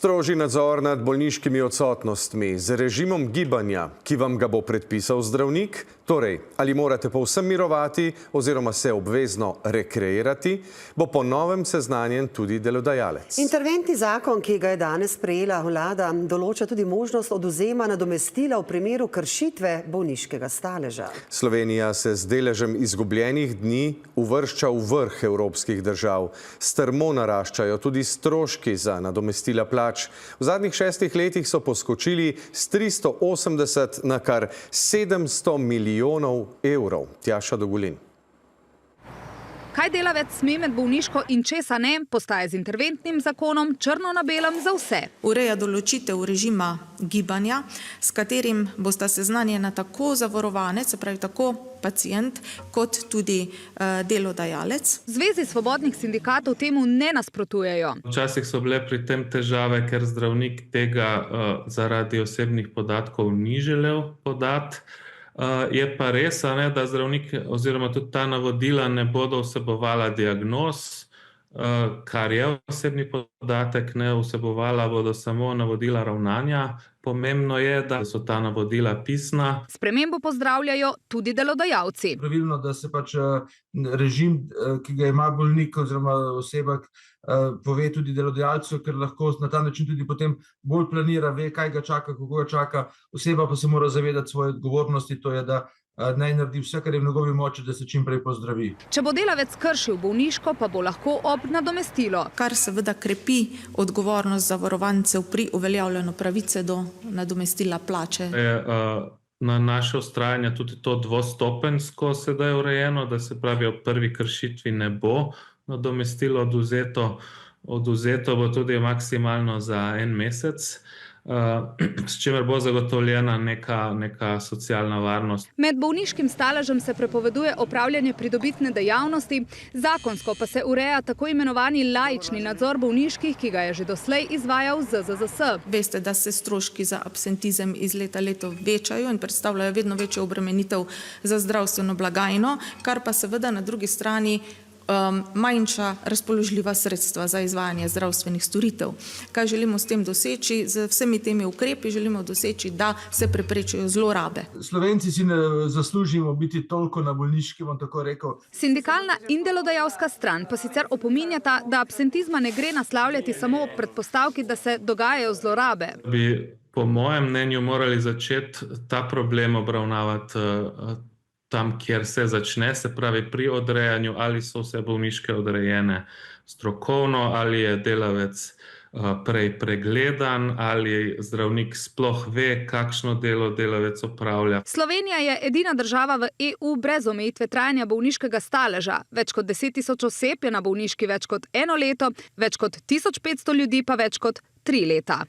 Strožji nadzor nad bolniškimi odsotnostmi z režimom gibanja, ki vam ga bo predpisal zdravnik, torej ali morate povsem mirovati oziroma se obvezno rekreirati, bo po novem seznanjen tudi delodajalec. Interventni zakon, ki ga je danes sprejela vlada, določa tudi možnost odvzema nadomestila v primeru kršitve bolniškega staleža. Slovenija se z deležem izgubljenih dni uvršča v vrh evropskih držav. Strmo naraščajo tudi stroški za nadomestila plač. V zadnjih 6 letih so poskočili s 380 na kar 700 milijonov evrov. Tjaša Dogulin. Kaj delavec sme med bolniško in česa ne, postaje z interventnim zakonom črno na belem za vse. Ureja določitev režima gibanja, s katerim bosta seznanjena tako zavarovanec, se pravi tako pacient, kot tudi delodajalec. V Zvezi svobodnih sindikatov temu ne nasprotujejo. Včasih so bile pri tem težave, ker zdravnik tega zaradi osebnih podatkov ni želel podati. Je pa res, da zdravnik oziroma tudi ta navodila ne bodo vsebovala diagnoz, kar je osebni podatek, ne vsebovala bodo samo navodila ravnanja. Pomembno je, da so ta navodila pisna. Spremembo pozdravljajo tudi delodajalci. Pravilno, da se pač režim, ki ga ima bolnik oziroma oseba, pove tudi delodajalcu, ker lahko na ta način tudi potem bolj planira, ve, kaj ga čaka, kako ga čaka. Oseba pa se mora zavedati svoje odgovornosti, to je, da naj naredi vse, kar je v njegovi moči, da se čim prej pozdravi. Če bo delavec kršil bolniško, pa bo lahko ob nadomestilo. Kar seveda krepi odgovornost zavarovancev pri uveljavljanju pravice do nadomestila plače. Na naše vztrajanje tudi to dvostopenjsko sedaj urejeno, da se pravi, ob prvi kršitvi ne bo nadomestilo odvzeto. Odvzeto bo tudi maksimalno za 1 mesec, s čimer bo zagotovljena neka socialna varnost. Med bolniškim staležem se prepoveduje opravljanje pridobitne dejavnosti, zakonsko pa se ureja tako imenovani laični nadzor bolniških, ki ga je že doslej izvajal ZZZS. Veste, da se stroški za absentizem iz leta v leto večajo in predstavljajo vedno večjo obremenitev za zdravstveno blagajno, kar pa seveda na drugi strani manjša razpoložljiva sredstva za izvajanje zdravstvenih storitev. Kaj želimo s tem doseči? Z vsemi temi ukrepi želimo doseči, da se preprečijo zlorabe. Slovenci si ne zaslužimo biti toliko na bolniškem, bom tako rekel. Sindikalna in delodajalska stran pa sicer opominjata, da absentizma ne gre naslavljati samo ob predpostavki, da se dogajajo zlorabe. Bi po mojem mnenju morali začeti ta problem obravnavati tam, kjer se začne, se pravi pri odrejanju, ali so vse bolniške odrejene strokovno, ali je delavec prej pregledan, ali zdravnik sploh ve, kakšno delo delavec opravlja. Slovenija je edina država v EU brez omejitve trajanja bolniškega staleža. Več kot 10 tisoč oseb je na bolniški več kot 1 leto, več kot 1500 ljudi pa več kot 3 leta.